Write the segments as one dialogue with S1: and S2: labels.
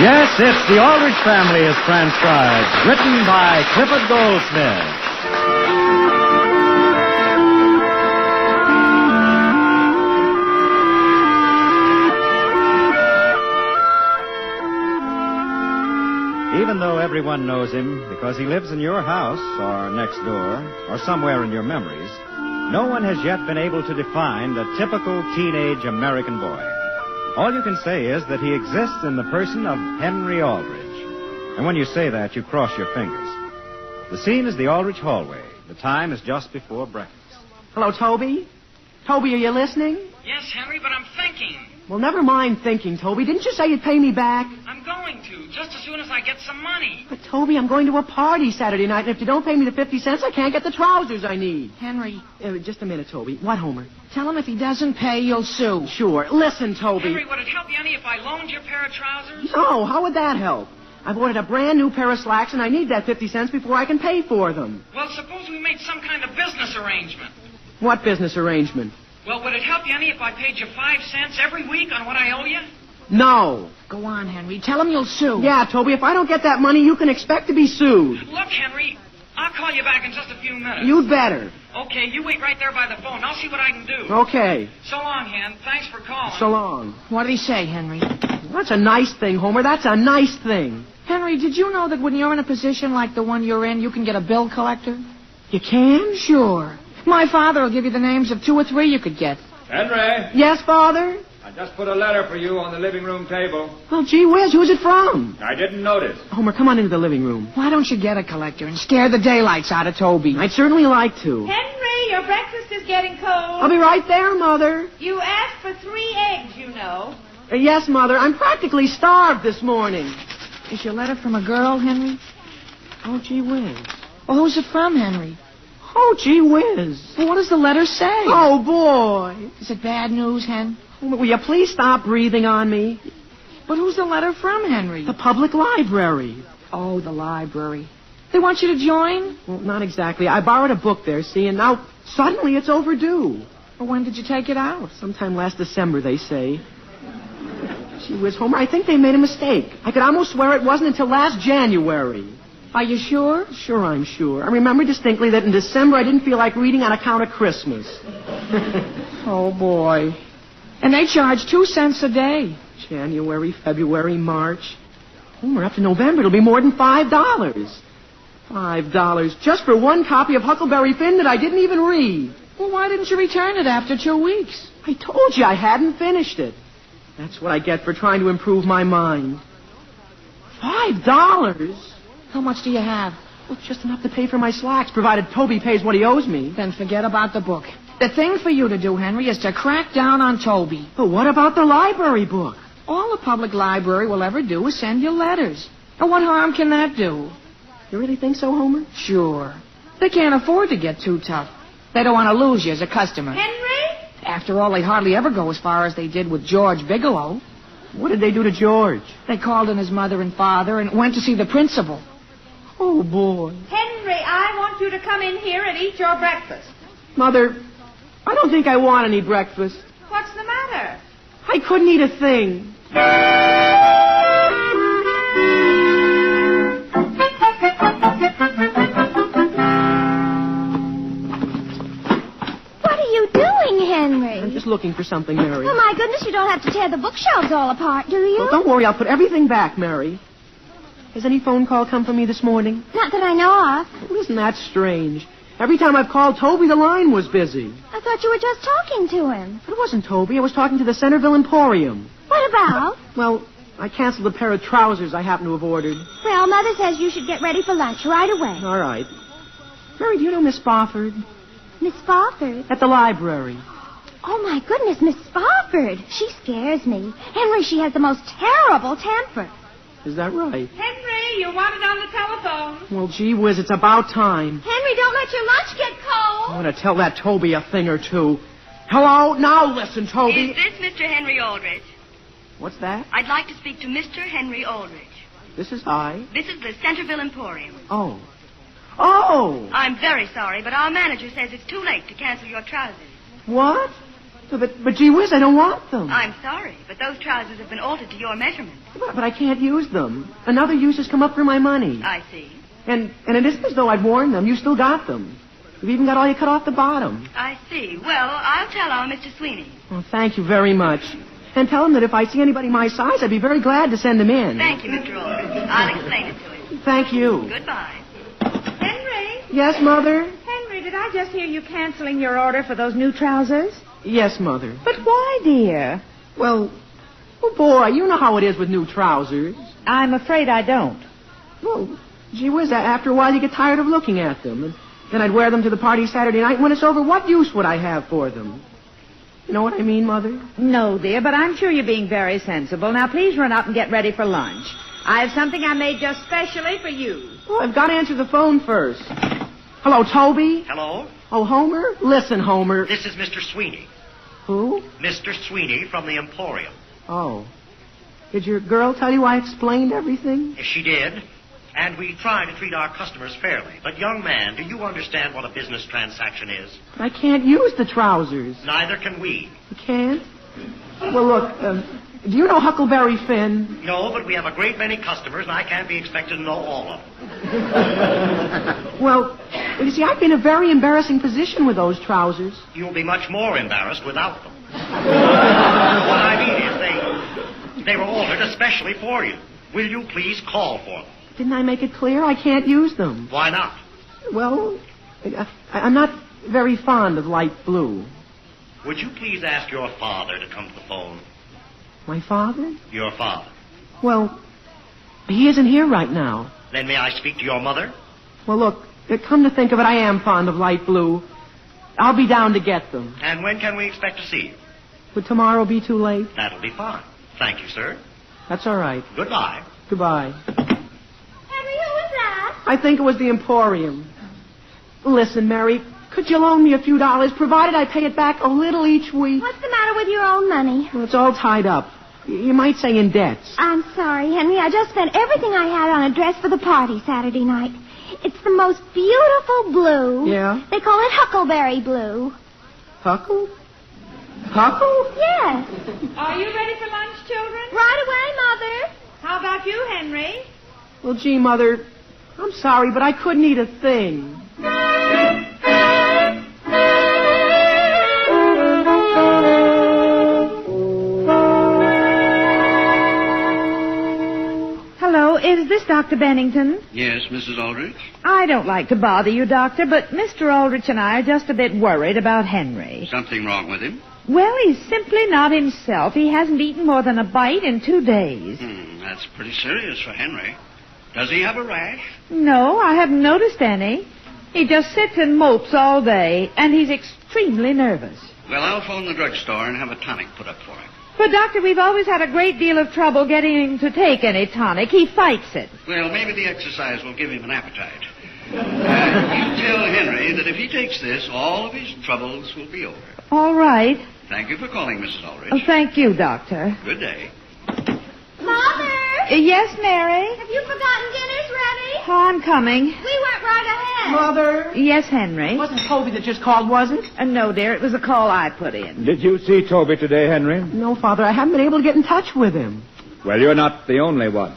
S1: Yes, it's The Aldrich Family is transcribed, written by Clifford Goldsmith. Even though everyone knows him because he lives in your house or next door or somewhere in your memories, no one has yet been able to define the typical teenage American boy. All you can say is that he exists in the person of Henry Aldrich. And when you say that, you cross your fingers. The scene is the Aldrich hallway. The time is just before breakfast.
S2: Hello, Toby? Toby, are you listening?
S3: Yes, Henry, but I'm thinking.
S2: Well, never mind thinking, Toby. Didn't you say you'd pay me back?
S3: I'm going to, just as soon as I get some money.
S2: But, Toby, I'm going to a party Saturday night, and if you don't pay me the 50 cents, I can't get the trousers I need.
S4: Henry.
S2: Just a minute, Toby. What, Homer?
S4: Tell him if he doesn't pay, you'll sue.
S2: Sure. Listen, Toby.
S3: Henry, would it help you any if I loaned you a pair of trousers?
S2: No, how would that help? I've ordered a brand new pair of slacks, and I need that 50 cents before I can pay for them.
S3: Well, suppose we made some kind of business arrangement.
S2: What business arrangement?
S3: Well, would it help you any if I paid you 5 cents every week on what I owe you?
S2: No.
S4: Go on, Henry. Tell him you'll sue.
S2: Yeah, Toby, if I don't get that money, you can expect to be sued.
S3: Look, Henry, I'll call you back in just a few minutes.
S2: You'd better.
S3: Okay, you wait right there by the phone. I'll see what I can do.
S2: Okay.
S3: So long, Hen. Thanks for calling.
S2: So long.
S4: What did he say, Henry?
S2: That's a nice thing, Homer. That's a nice thing.
S4: Henry, did you know that when you're in a position like the one you're in, you can get a bill collector?
S2: You can?
S4: Sure. My father will give you the names of 2 or 3 you could get.
S5: Henry,
S2: Yes, Father?
S5: I just put a letter for you on the living room table.
S2: Well, gee whiz, who's it from?
S5: I didn't notice.
S2: Homer, come on into the living room.
S4: Why don't you get a collector and scare the daylights out of Toby?
S2: I'd certainly like to.
S6: Henry, your breakfast is getting cold.
S2: I'll be right there, Mother.
S6: You asked for 3 eggs, you know.
S2: Yes, Mother. I'm practically starved this morning.
S4: Is your letter from a girl, Henry?
S2: Oh, gee whiz.
S4: Well, who's it from, Henry?
S2: Oh, gee whiz.
S4: Well, what does the letter say?
S2: Oh, boy.
S4: Is it bad news, Hen?
S2: Will you please stop breathing on me?
S4: But who's the letter from, Henry?
S2: The public library.
S4: Oh, the library. They want you to join?
S2: Well, not exactly. I borrowed a book there, see, and now suddenly it's overdue.
S4: Well, when did you take it out?
S2: Sometime last December, they say. Gee whiz, Homer, I think they made a mistake. I could almost swear it wasn't until last January.
S4: Are you sure?
S2: Sure, I'm sure. I remember distinctly that in December I didn't feel like reading on account of Christmas.
S4: Oh, boy. And they charge 2 cents a day.
S2: January, February, March. Homer, up to November, it'll be more than $5. $5 just for one copy of Huckleberry Finn that I didn't even read.
S4: Well, why didn't you return it after 2 weeks?
S2: I told you I hadn't finished it. That's what I get for trying to improve my mind. $5?
S4: How much do you have?
S2: Well, just enough to pay for my slacks, provided Toby pays what he owes me.
S4: Then forget about the book. The thing for you to do, Henry, is to crack down on Toby.
S2: But what about the library book?
S4: All the public library will ever do is send you letters. And what harm can that do?
S2: You really think so, Homer?
S4: Sure. They can't afford to get too tough. They don't want to lose you as a customer.
S6: Henry?
S4: After all, they hardly ever go as far as they did with George Bigelow.
S2: What did they do to George?
S4: They called in his mother and father and went to see the principal.
S2: Oh, boy.
S6: Henry, I want you to come in here and eat your breakfast.
S2: Mother, I don't think I want any breakfast.
S6: What's the matter?
S2: I couldn't eat a thing.
S7: What are you doing, Henry?
S2: I'm just looking for something, Mary.
S7: Oh, my goodness, you don't have to tear the bookshelves all apart, do you?
S2: Well, don't worry, I'll put everything back, Mary. Has any phone call come from me this morning?
S7: Not that I know of.
S2: Well, isn't that strange? Every time I've called Toby, the line was busy.
S7: I thought you were just talking to him.
S2: But it wasn't Toby. I was talking to the Centerville Emporium.
S7: What about?
S2: Well, I canceled a pair of trousers I happened to have ordered.
S7: Well, Mother says you should get ready for lunch right away.
S2: All right. Mary, do you know Miss Spofford?
S7: Miss Spofford?
S2: At the library.
S7: Oh, my goodness, Miss Spofford. She scares me. Henry, she has the most terrible temper.
S2: Is that right?
S6: Henry, you want it on the telephone.
S2: Well, gee whiz, it's about time.
S7: Henry, don't let your lunch get cold.
S2: I'm going to tell that Toby a thing or two. Hello? Now listen, Toby.
S8: Is this Mr. Henry Aldrich?
S2: What's that?
S8: I'd like to speak to Mr. Henry Aldrich.
S2: This is I.
S8: This is the Centerville Emporium.
S2: Oh. Oh!
S8: I'm very sorry, but our manager says it's too late to cancel your trousers.
S2: What? But gee whiz, I don't want them.
S8: I'm sorry, but those trousers have been altered to your measurement.
S2: But I can't use them. Another use has come up for my money.
S8: I see.
S2: And it isn't as though I'd worn them. You still got them. You've even got all you cut off the bottom.
S8: I see. Well, I'll tell our Mr. Sweeney.
S2: Well, thank you very much. And tell him that if I see anybody my size, I'd be very glad to send them in.
S8: Thank you, Mr. Aldrich. I'll explain it to him.
S2: Thank you.
S8: Goodbye.
S6: Henry?
S2: Yes, Mother?
S6: Henry, did I just hear you canceling your order for those new trousers?
S2: Yes, Mother.
S6: But why, dear?
S2: Well, boy, you know how it is with new trousers.
S6: I'm afraid I don't.
S2: Well, gee whiz, after a while you get tired of looking at them. And then I'd wear them to the party Saturday night. When it's over, what use would I have for them? You know what I mean, Mother?
S6: No, dear, but I'm sure you're being very sensible. Now, please run up and get ready for lunch. I have something I made just specially for you.
S2: Oh, I've got to answer the phone first. Hello, Toby?
S9: Hello?
S2: Oh, Homer? Listen, Homer.
S9: This is Mr. Sweeney.
S2: Who?
S9: Mr. Sweeney from the Emporium.
S2: Oh. Did your girl tell you I explained everything?
S9: Yes, she did. And we try to treat our customers fairly. But, young man, do you understand what a business transaction is?
S2: I can't use the trousers.
S9: Neither can we.
S2: You can't? Well, look, do you know Huckleberry Finn?
S9: No, but we have a great many customers, and I can't be expected to know all of them.
S2: Well, you see, I'd be in a very embarrassing position with those trousers.
S9: You'll be much more embarrassed without them. What I mean is they were altered especially for you. Will you please call for them?
S2: Didn't I make it clear I can't use them?
S9: Why not?
S2: Well, I'm not very fond of light blue.
S9: Would you please ask your father to come to the phone?
S2: My father?
S9: Your father.
S2: Well, he isn't here right now.
S9: Then may I speak to your mother?
S2: Well, look, come to think of it, I am fond of light blue. I'll be down to get them.
S9: And when can we expect to see you?
S2: Would tomorrow be too late?
S9: That'll be fine. Thank you, sir.
S2: That's all right.
S9: Goodbye.
S2: Goodbye.
S7: Henry, who was that?
S2: I think it was the Emporium. Listen, Mary, could you loan me a few dollars, provided I pay it back a little each week?
S7: What's the matter with your own money?
S2: Well, it's all tied up. You might say in debts.
S7: I'm sorry, Henry. I just spent everything I had on a dress for the party Saturday night. It's the most beautiful blue.
S2: Yeah?
S7: They call it Huckleberry blue.
S2: Huckle? Huckle?
S7: Yes.
S6: Are you ready for lunch, children?
S7: Right away, Mother.
S6: How about you, Henry?
S2: Well, gee, Mother, I'm sorry, but I couldn't eat a thing.
S6: Hello, is this Dr. Bennington?
S10: Yes, Mrs. Aldrich?
S6: I don't like to bother you, Doctor, but Mr. Aldrich and I are just a bit worried about Henry.
S10: Something wrong with him?
S6: Well, he's simply not himself. He hasn't eaten more than a bite in 2 days.
S10: That's pretty serious for Henry. Does he have a rash?
S6: No, I haven't noticed any. He just sits and mopes all day, and he's extremely nervous.
S10: Well, I'll phone the drugstore and have a tonic put up for him.
S6: But, Doctor, we've always had a great deal of trouble getting him to take any tonic. He fights it.
S10: Well, maybe the exercise will give him an appetite. You tell Henry that if he takes this, all of his troubles will be over.
S6: All right.
S10: Thank you for calling, Mrs. Aldrich.
S6: Oh, thank you, Doctor.
S10: Good day.
S7: Mother?
S6: Yes, Mary?
S7: Have you forgotten dinner's ready?
S6: Oh, I'm coming.
S7: We went right ahead.
S2: Mother?
S6: Yes, Henry?
S2: It wasn't Toby that just called, was it?
S6: No, dear. It was a call I put in.
S1: Did you see Toby today, Henry?
S2: No, Father. I haven't been able to get in touch with him.
S1: Well, you're not the only one.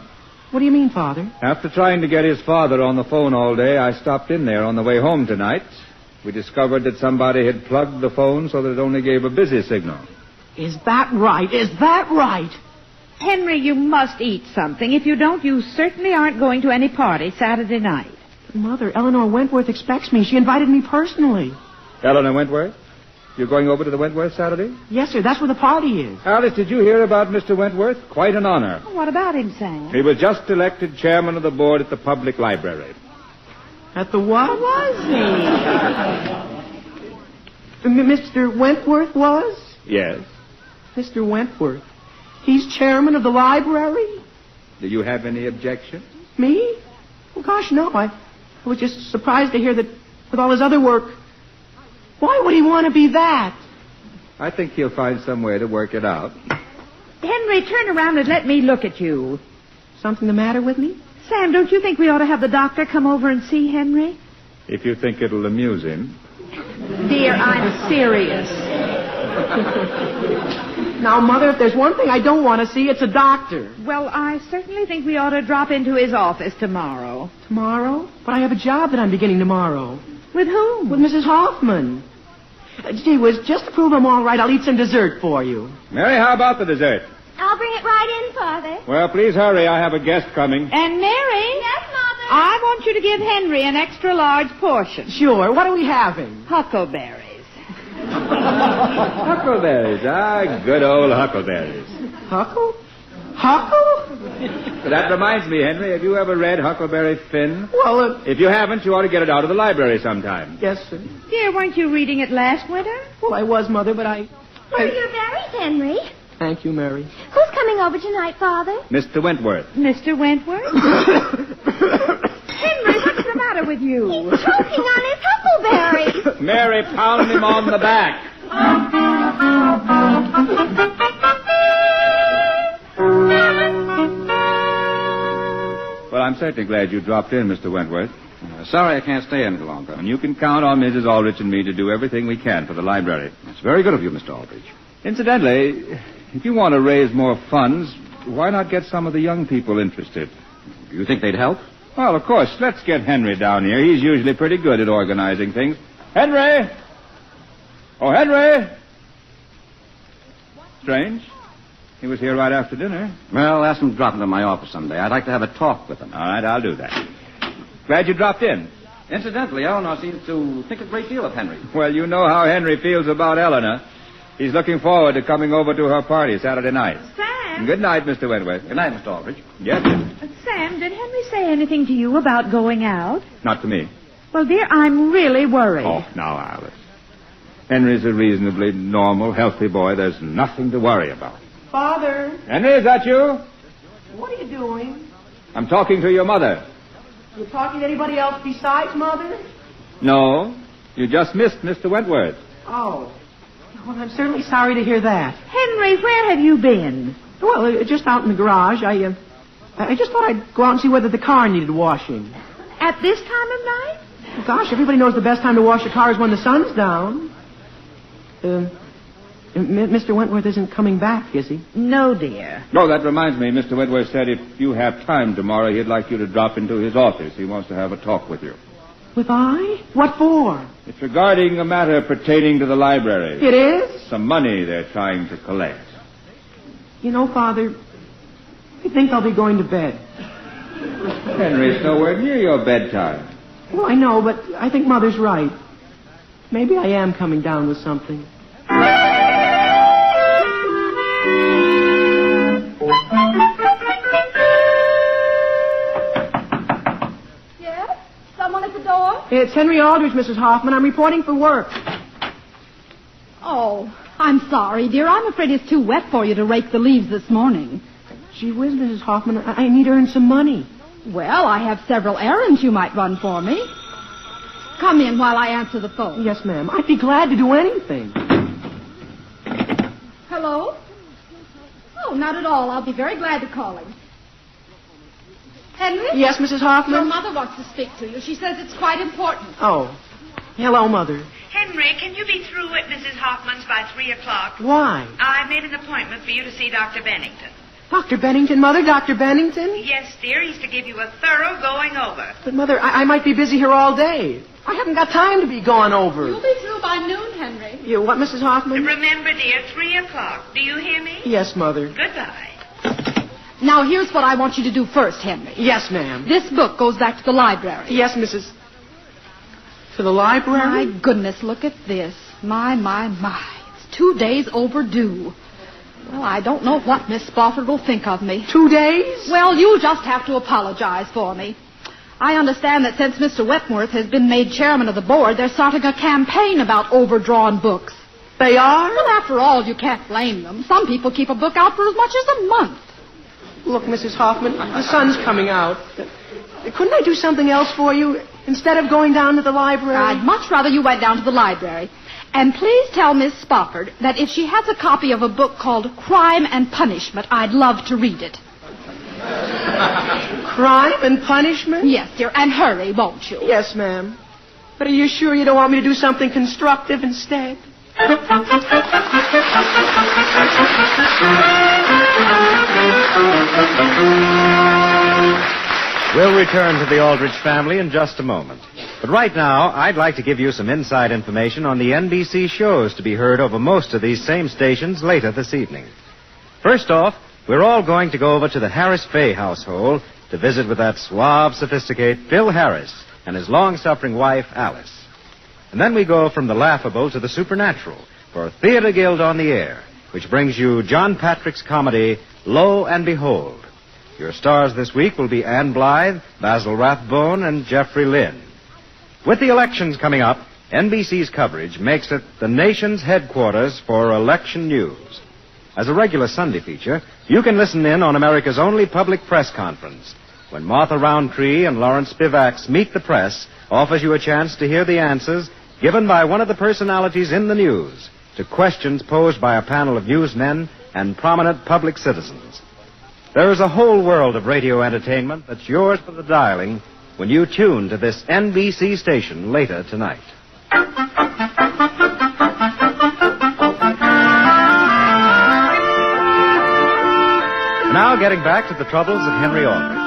S2: What do you mean, Father?
S1: After trying to get his father on the phone all day, I stopped in there on the way home tonight. We discovered that somebody had plugged the phone so that it only gave a busy signal.
S2: Is that right? Is that right?
S6: Henry, you must eat something. If you don't, you certainly aren't going to any party Saturday night.
S2: Mother, Eleanor Wentworth expects me. She invited me personally.
S1: Eleanor Wentworth? You're going over to the Wentworth Saturday?
S2: Yes, sir. That's where the party is.
S1: Alice, did you hear about Mr. Wentworth? Quite an honor.
S6: What about him, Sam?
S1: He was just elected chairman of the board at the public library.
S2: At the what?
S6: Was he?
S2: Mr. Wentworth was?
S1: Yes.
S2: Mr. Wentworth. He's chairman of the library?
S1: Do you have any objection?
S2: Me? Oh, gosh, no. I was just surprised to hear that with all his other work. Why would he want to be that?
S1: I think he'll find some way to work it out.
S6: Henry, turn around and let me look at you.
S2: Something the matter with me?
S6: Sam, don't you think we ought to have the doctor come over and see Henry?
S1: If you think it'll amuse him.
S6: Dear, I'm serious.
S2: Now, Mother, if there's one thing I don't want to see, it's a doctor.
S6: Well, I certainly think we ought to drop into his office tomorrow.
S2: Tomorrow? But I have a job that I'm beginning tomorrow.
S6: With whom?
S2: With Mrs. Hoffman. Gee whiz, just to prove I'm all right, I'll eat some dessert for you.
S5: Mary, how about the dessert?
S7: I'll bring it right in, Father.
S5: Well, please hurry. I have a guest coming.
S6: And Mary?
S7: Yes, Mother?
S6: I want you to give Henry an extra large portion.
S2: Sure. What are we having?
S6: Huckleberries.
S5: Huckleberries. Good old huckleberries.
S2: Huckle? Huckle?
S5: That reminds me, Henry, have you ever read Huckleberry Finn?
S2: Well,
S5: If you haven't, you ought to get it out of the library sometime.
S2: yes, sir.
S6: Dear, weren't you reading it last winter?
S2: Well, I was, Mother, but I...
S7: Where are your berries, Henry?
S2: Thank you, Mary.
S7: Who's coming over tonight, Father?
S5: Mr. Wentworth.
S6: Mr. Wentworth? Henry, what's the matter with you?
S7: He's choking on his huckleberry.
S5: Mary, pound him on the back. Well, I'm certainly glad you dropped in, Mr. Wentworth.
S11: Sorry I can't stay any longer.
S5: And you can count on Mrs. Aldrich and me to do everything we can for the library.
S11: It's very good of you, Mr. Aldrich.
S5: Incidentally, if you want to raise more funds, why not get some of the young people interested?
S11: Do you think they'd help?
S5: Well, of course. Let's get Henry down here. He's usually pretty good at organizing things. Henry! Oh, Henry! Strange. He was here right after dinner.
S11: Well, ask him to drop into my office someday. I'd like to have a talk with him.
S5: All right, I'll do that. Glad you dropped in.
S11: Incidentally, Eleanor seems to think a great deal of Henry.
S5: Well, you know how Henry feels about Eleanor. He's looking forward to coming over to her party Saturday night.
S6: Sam?
S5: Good night, Mr. Wentworth.
S11: Good night, Mr. Aldrich.
S5: Yes.
S6: Sam, did Henry say anything to you about going out?
S5: Not to me.
S6: Well, dear, I'm really worried.
S5: Oh, now, Alice. Henry's a reasonably normal, healthy boy. There's nothing to worry about.
S2: Father,
S5: Henry, is that you?
S2: what are you doing?
S5: I'm talking to your mother.
S2: You talking to anybody else besides Mother?
S5: No, you just missed Mr. Wentworth.
S2: Oh. Well, I'm certainly sorry to hear that.
S6: Henry, where have you been?
S2: Well, just out in the garage. I just thought I'd go out and see whether the car needed washing.
S6: At this time of night?
S2: Well, gosh, everybody knows the best time to wash a car is when the sun's down. Mr. Wentworth isn't coming back, is he?
S6: No, dear.
S5: Oh, that reminds me. Mr. Wentworth said if you have time tomorrow, he'd like you to drop into his office. He wants to have a talk with you.
S2: With I? What for?
S5: It's regarding a matter pertaining to the library.
S2: It is?
S5: Some money they're trying to collect.
S2: You know, Father, I think I'll be going to bed.
S5: Henry, it's nowhere near your bedtime.
S2: Well, I know, but I think Mother's right. Maybe I am coming down with something.
S7: Yes? Someone at the door?
S2: It's Henry Aldrich, Mrs. Hoffman. I'm reporting for work.
S4: Oh, I'm sorry, dear. I'm afraid it's too wet for you to rake the leaves this morning.
S2: Gee whiz, Mrs. Hoffman, I need to earn some money.
S4: Well, I have several errands you might run for me. Come in while I answer the phone.
S2: Yes, ma'am. I'd be glad to do anything.
S4: Hello? Oh, not at all. I'll be very glad to call him. Henry?
S2: Yes, Mrs. Hoffman?
S4: Your mother wants to speak to you. She says it's quite important.
S2: Oh. Hello, Mother.
S3: Henry, can you be through at Mrs. Hoffman's by 3 o'clock?
S2: Why?
S3: I made an appointment for you to see Dr. Bennington.
S2: Dr. Bennington, Mother? Dr. Bennington?
S3: Yes, dear, he's to give you a thorough going over.
S2: But, Mother, I might be busy here all day. I haven't got time to be gone over.
S4: You'll be through by noon, Henry.
S2: You what, Mrs. Hoffman?
S3: Remember, dear, 3 o'clock. Do you hear me?
S2: Yes, Mother.
S3: Goodbye.
S4: Now, here's what I want you to do first, Henry.
S2: Yes, ma'am.
S4: This book goes back to the library.
S2: Yes, Mrs. To the library?
S4: My goodness, look at this. My. It's 2 days overdue. Well, I don't know what Miss Spofford will think of me.
S2: 2 days?
S4: Well, you'll just have to apologize for me. I understand that since Mr. Wentworth has been made chairman of the board, they're starting a campaign about overdrawn books.
S2: They are?
S4: Well, after all, you can't blame them. Some people keep a book out for as much as a month.
S2: Look, Mrs. Hoffman, the sun's coming out. Couldn't I do something else for you instead of going down to the library?
S4: I'd much rather you went down to the library. And please tell Miss Spofford that if she has a copy of a book called Crime and Punishment, I'd love to read it.
S2: Crime and Punishment?
S4: Yes, dear, and hurry, won't you?
S2: Yes, ma'am. But are you sure you don't want me to do something constructive instead?
S1: We'll return to the Aldrich family in just a moment. But right now, I'd like to give you some inside information on the NBC shows to be heard over most of these same stations later this evening. First off, we're all going to go over to the Harris Fay household to visit with that suave, sophisticated Phil Harris and his long-suffering wife, Alice. And then we go from the laughable to the supernatural for Theater Guild on the Air, which brings you John Patrick's comedy, Lo and Behold. Your stars this week will be Ann Blythe, Basil Rathbone, and Jeffrey Lynn. With the elections coming up, NBC's coverage makes it the nation's headquarters for election news. As a regular Sunday feature, you can listen in on America's only public press conference. When Martha Roundtree and Lawrence Spivaks meet the press, offers you a chance to hear the answers given by one of the personalities in the news to questions posed by a panel of newsmen and prominent public citizens. There is a whole world of radio entertainment that's yours for the dialing when you tune to this NBC station later tonight. Now getting back to the troubles of Henry Aldrich.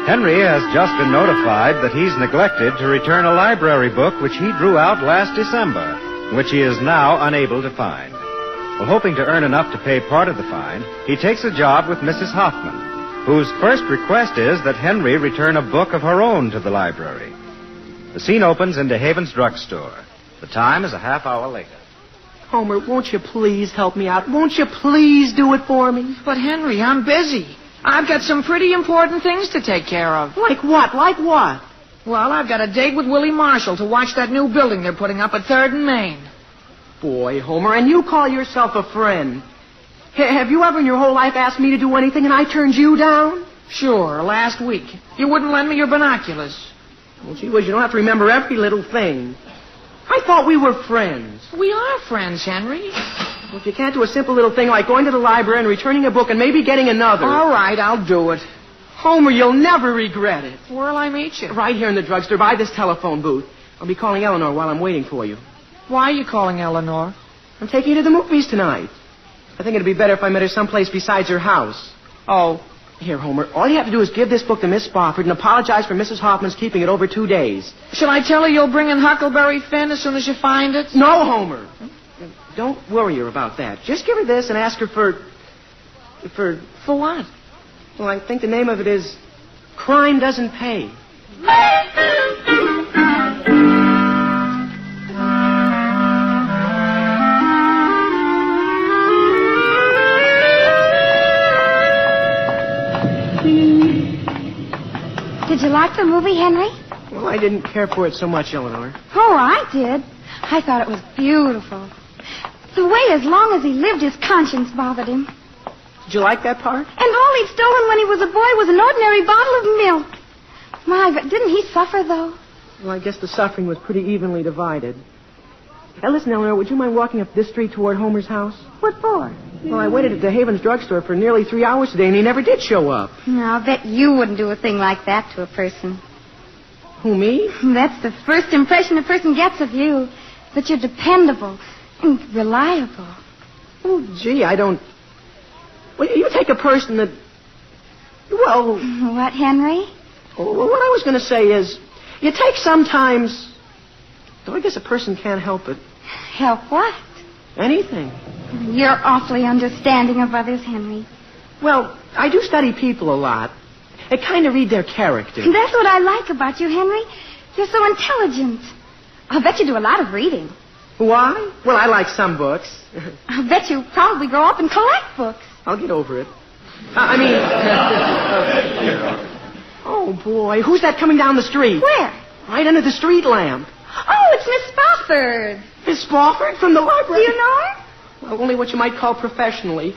S1: Henry has just been notified that he's neglected to return a library book which he drew out last December, which he is now unable to find. Well, hoping to earn enough to pay part of the fine, he takes a job with Mrs. Hoffman, whose first request is that Henry return a book of her own to the library. The scene opens in DeHaven's drugstore. The time is a half hour later.
S2: Homer, won't you please help me out? Won't you please do it for me?
S3: But, Henry, I'm busy. I've got some pretty important things to take care of.
S2: Like what? Like what?
S3: Well, I've got a date with Willie Marshall to watch that new building they're putting up at 3rd and Main.
S2: Boy, Homer, and you call yourself a friend. Have you ever in your whole life asked me to do anything and I turned you down?
S3: Sure, last week. You wouldn't lend me your binoculars.
S2: Well, gee whiz, you don't have to remember every little thing. I thought we were friends.
S3: We are friends, Henry.
S2: Well, if you can't do a simple little thing like going to the library and returning a book and maybe getting another...
S3: All right, I'll do it.
S2: Homer, you'll never regret it.
S3: Where'll I meet you?
S2: Right here in the drugstore by this telephone booth. I'll be calling Eleanor while I'm waiting for you.
S3: Why are you calling Eleanor?
S2: I'm taking her to the movies tonight. I think it'd be better if I met her someplace besides her house.
S3: Oh.
S2: Here, Homer, all you have to do is give this book to Miss Spofford and apologize for Mrs. Hoffman's keeping it over 2 daes.
S3: Shall I tell her you'll bring in Huckleberry Finn as soon as you find it?
S2: No, Homer. Don't worry her about that. Just give her this and ask her for
S3: what?
S2: Well, I think the name of it is Crime Doesn't Pay.
S7: Did you like the movie, Henry?
S2: Well, I didn't care for it so much, Eleanor.
S7: Oh, I did. I thought it was beautiful. The way as long as he lived, his conscience bothered him.
S2: Did you like that part?
S7: And all he'd stolen when he was a boy was an ordinary bottle of milk. My, but didn't he suffer, though?
S2: Well, I guess the suffering was pretty evenly divided. Now, listen, Eleanor, would you mind walking up this street toward Homer's house?
S7: What for?
S2: Well, I waited at DeHaven's drugstore for nearly 3 hours today, and he never did show up.
S7: No, I'll bet you wouldn't do a thing like that to a person.
S2: Who, me?
S7: That's the first impression a person gets of you. That you're dependable and reliable.
S2: Oh, gee, I don't... Well, you take a person that... Well...
S7: What, Henry?
S2: Well, what I was going to say is, you take sometimes... Though I guess a person can't help it.
S7: Help what?
S2: Anything.
S7: You're awfully understanding of others, Henry.
S2: Well, I do study people a lot. I kind of read their character.
S7: That's what I like about you, Henry. You're so intelligent. I'll bet you do a lot of reading.
S2: Why? Well, I like some books.
S7: I'll bet you probably grow up and collect books.
S2: I'll get over it. Oh, boy. Who's that coming down the street?
S7: Where?
S2: Right under the street lamp.
S7: Oh, it's Miss Spofford.
S2: Miss Spofford from the library?
S7: Do you know her?
S2: Well, only what you might call professionally.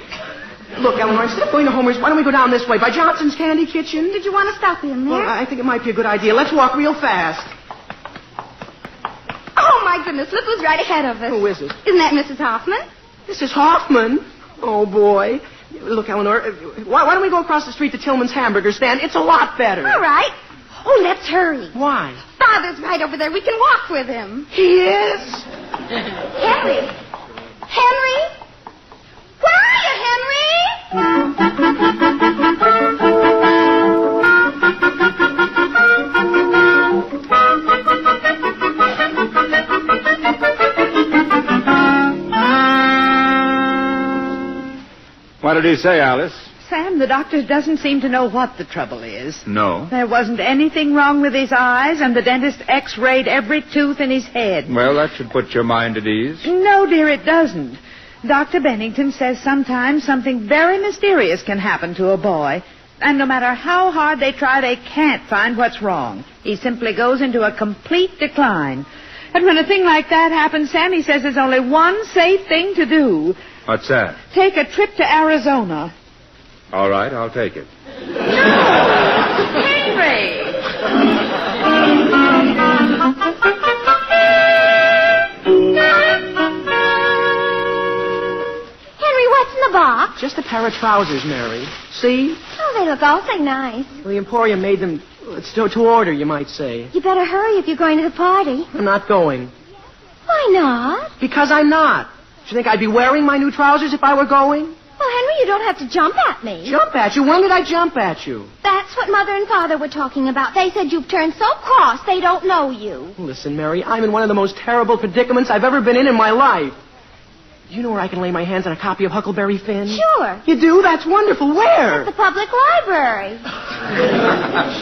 S2: Look, Eleanor, instead of going to Homer's, why don't we go down this way, by Johnson's Candy Kitchen?
S7: Did you want to stop in there?
S2: Well, I think it might be a good idea. Let's walk real fast.
S7: Oh, my goodness, look who's right ahead of us.
S2: Who is it?
S7: Isn't that Mrs. Hoffman?
S2: Mrs. Hoffman? Oh, boy. Look, Eleanor, why don't we go across the street to Tillman's hamburger stand? It's a lot better.
S7: All right. Oh, let's hurry.
S2: Why?
S7: Father's right over there. We can walk with him.
S2: He is?
S7: Henry! Henry! Where are you,
S5: What did he say, Alice?
S6: Sam, the doctor doesn't seem to know what the trouble is.
S5: No.
S6: There wasn't anything wrong with his eyes, and the dentist x-rayed every tooth in his head.
S5: Well, that should put your mind at ease.
S6: No, dear, it doesn't. Dr. Bennington says sometimes something very mysterious can happen to a boy, and no matter how hard they try, they can't find what's wrong. He simply goes into a complete decline. And when a thing like that happens, Sam, he says there's only one safe thing to do.
S5: What's that?
S6: Take a trip to Arizona.
S5: All right, I'll take it.
S6: Henry!
S7: Henry, what's in the box?
S2: Just a pair of trousers, Mary. See?
S7: Oh, they look awfully nice.
S2: Well, the Emporium made them to order, you might say.
S7: You better hurry if you're going to the party.
S2: I'm not going.
S7: Why not?
S2: Because I'm not. Do you think I'd be wearing my new trousers if I were going?
S7: Well, Henry, you don't have to jump at me.
S2: Jump at you? When did I jump at you?
S7: That's what Mother and Father were talking about. They said you've turned so cross they don't know you.
S2: Listen, Mary, I'm in one of the most terrible predicaments I've ever been in my life. Do you know where I can lay my hands on a copy of Huckleberry Finn?
S7: Sure.
S2: You do? That's wonderful. Where?
S7: At the public library.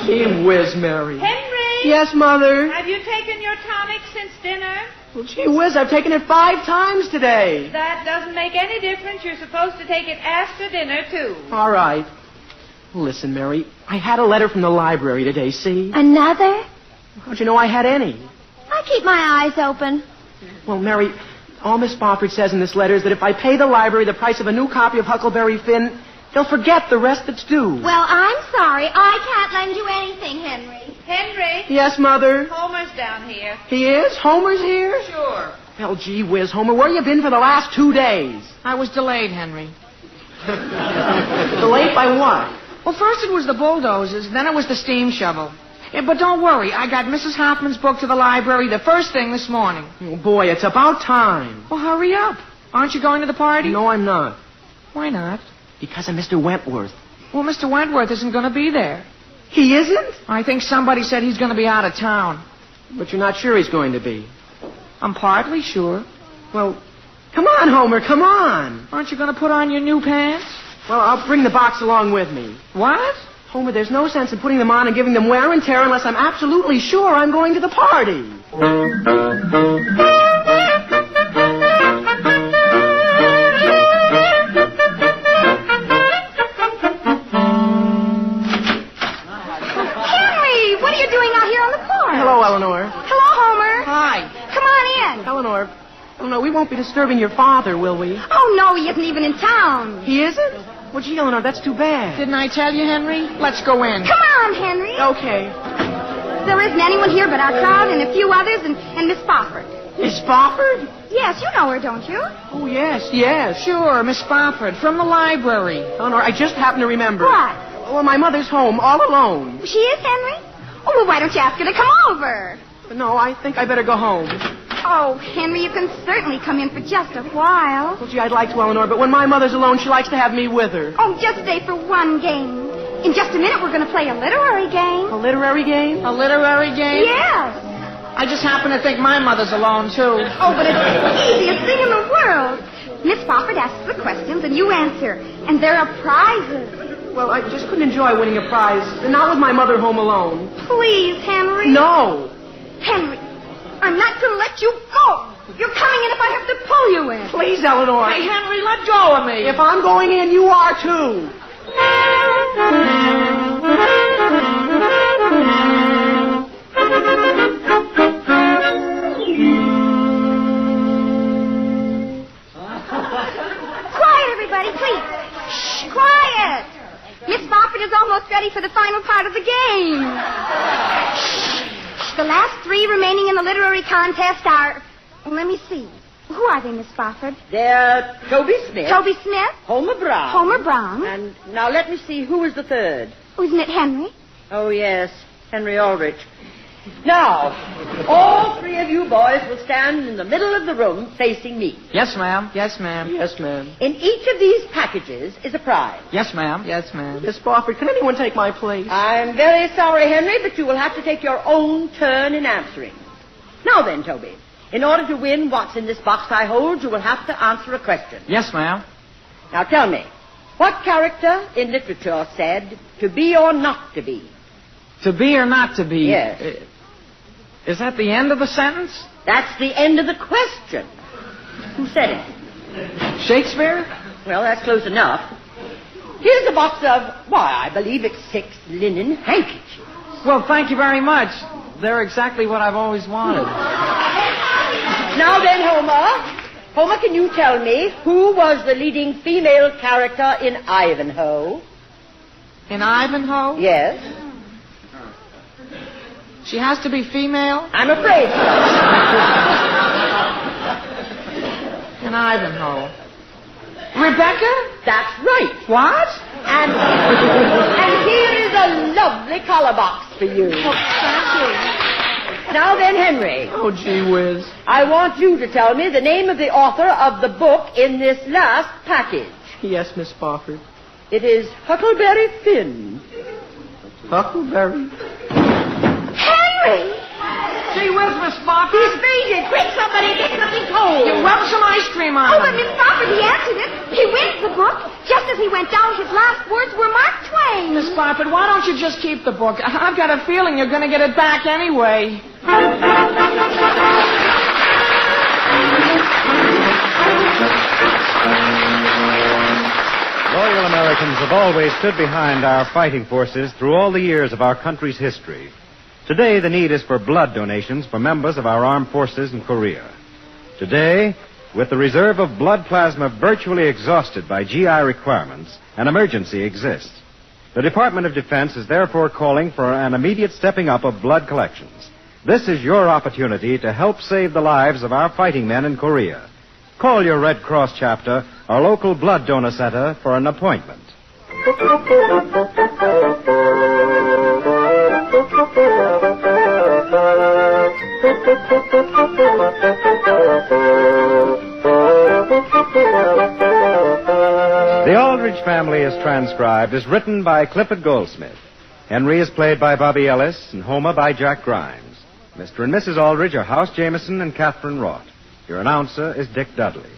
S2: Gee whiz, Mary.
S6: Henry!
S2: Yes, Mother?
S6: Have you taken your tonic since dinner?
S2: Well, gee whiz, I've taken it 5 times today.
S6: That doesn't make any difference. You're supposed to take it after dinner, too.
S2: All right. Listen, Mary, I had a letter from the library today, see?
S7: Another?
S2: How'd you know I had any?
S7: I keep my eyes open.
S2: Well, Mary, all Miss Spofford says in this letter is that if I pay the library the price of a new copy of Huckleberry Finn, they'll forget the rest that's due.
S7: Well, I'm sorry. I can't lend you anything, Henry.
S6: Henry?
S2: Yes, Mother?
S6: Homer's down here.
S2: He is? Homer's here?
S6: Sure.
S2: Well, gee whiz, Homer, where you been for the last 2 days?
S3: I was delayed, Henry.
S2: Delayed by what?
S3: Well, first it was the bulldozers, then it was the steam shovel. Yeah, but don't worry, I got Mrs. Hoffman's book to the library the first thing this morning.
S2: Oh, boy, it's about time.
S3: Well, hurry up. Aren't you going to the party?
S2: No, I'm not.
S3: Why not?
S2: Because of Mr. Wentworth.
S3: Well, Mr. Wentworth isn't going to be there.
S2: He isn't?
S3: I think somebody said he's going to be out of town.
S2: But you're not sure he's going to be.
S3: I'm partly sure.
S2: Well, come on, Homer, come on.
S3: Aren't you going to put on your new pants?
S2: Well, I'll bring the box along with me.
S3: What?
S2: Homer, there's no sense in putting them on and giving them wear and tear unless I'm absolutely sure I'm going to the party.
S7: Henry, what are you doing out here on the porch?
S2: Hello, Eleanor.
S7: Hello, Homer.
S3: Hi.
S7: Come on in.
S2: Eleanor, we won't be disturbing your father, will we?
S7: Oh, no, he isn't even in town.
S2: He isn't? Well, gee, Eleanor, that's too bad.
S3: Didn't I tell you, Henry? Let's go in.
S7: Come on, Henry.
S2: Okay.
S7: There isn't anyone here but our crowd and a few others and Miss Spofford.
S2: Miss Spofford?
S7: Yes, you know her, don't you?
S2: Oh, yes, yes.
S3: Sure, Miss Spofford, from the library.
S2: Eleanor, I just happened to remember.
S7: What?
S2: Well, my mother's home, all alone.
S7: She is, Henry? Oh, well, why don't you ask her to come over?
S2: No, I think I better go home.
S7: Oh, Henry, you can certainly come in for just a while.
S2: Well, gee, I'd like to, Eleanor, but when my mother's alone, she likes to have me with her.
S7: Oh, just stay for one game. In just a minute, we're going to play a literary game.
S2: A literary game?
S3: A literary game?
S7: Yes.
S3: I just happen to think my mother's alone, too.
S7: Oh, but it's the easiest thing in the world. Miss Spofford asks the questions, and you answer. And there are prizes.
S2: Well, I just couldn't enjoy winning a prize. Not with my mother home alone.
S7: Please, Henry.
S2: No.
S7: Henry, I'm not going to let you go. You're coming in if I have to pull you in.
S2: Please, Eleanor.
S3: Hey, Henry, let go of me.
S2: If I'm going in, you are too.
S7: Quiet, everybody, please. Shh, quiet. Miss Spofford is almost ready for the final part of the game. The last 3 remaining in the literary contest are... Let me see. Who are they, Miss Spofford?
S12: They're Toby Smith.
S7: Toby Smith.
S12: Homer Brown.
S7: Homer Brown.
S12: And now let me see, who is the third?
S7: Oh, isn't it Henry?
S12: Oh, yes, Henry Aldrich. Now, all three of you boys will stand in the middle of the room facing me.
S3: Yes, ma'am. Yes, ma'am.
S2: Yes, ma'am.
S12: In each of these packages is a prize.
S3: Yes, ma'am. Yes, ma'am.
S2: Miss Spofford, can anyone take my place?
S12: I'm very sorry, Henry, but you will have to take your own turn in answering. Now then, Toby, in order to win what's in this box I hold, you will have to answer a question.
S3: Yes, ma'am.
S12: Now tell me, what character in literature said, to be or not to be?
S3: To be or not to be?
S12: Yes.
S3: Is that the end of the sentence?
S12: That's the end of the question. Who said it?
S3: Shakespeare?
S12: Well, that's close enough. Here's a box of, I believe it's 6 linen handkerchiefs.
S3: Well, thank you very much. They're exactly what I've always wanted.
S12: Now then, Homer, can you tell me who was the leading female character in Ivanhoe?
S3: In Ivanhoe?
S12: Yes.
S3: She has to be female?
S12: I'm afraid so.
S3: In Ivanhoe. Rebecca?
S12: That's right.
S3: What?
S12: And here is a lovely collar box for you.
S3: Oh, thank you.
S12: Now then, Henry.
S2: Oh, gee whiz.
S12: I want you to tell me the name of the author of the book in this last package.
S2: Yes, Miss Spofford.
S12: It is Huckleberry Finn.
S2: Huckleberry?
S7: Henry!
S3: Gee whiz, Miss Spofford.
S12: He's fainted. Quick, somebody get something cold.
S3: You rub some ice cream on
S7: Oh,
S3: him.
S7: but Miss Spofford, he answered it. He wins the book. Just as he went down, his last words were Mark Twain.
S3: Miss Spofford, why don't you just keep the book? I've got a feeling you're going to get it back anyway.
S1: Loyal Americans have always stood behind our fighting forces through all the years of our country's history. Today, the need is for blood donations for members of our armed forces in Korea. Today, with the reserve of blood plasma virtually exhausted by GI requirements, an emergency exists. The Department of Defense is therefore calling for an immediate stepping up of blood collections. This is your opportunity to help save the lives of our fighting men in Korea. Call your Red Cross chapter or local blood donor center for an appointment. The Aldrich Family is transcribed as written by Clifford Goldsmith. Henry is played by Bobby Ellis and Homer by Jack Grimes. Mr. and Mrs. Aldrich are House Jameson and Catherine Roth. Your announcer is Dick Dudley.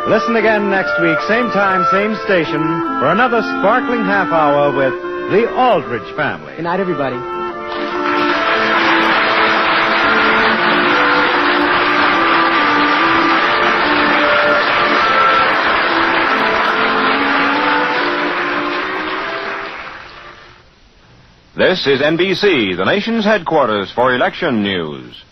S1: Listen again next week, same time, same station, for another sparkling half hour with the Aldrich Family.
S2: Good night, everybody.
S13: This is NBC, the nation's headquarters for election news.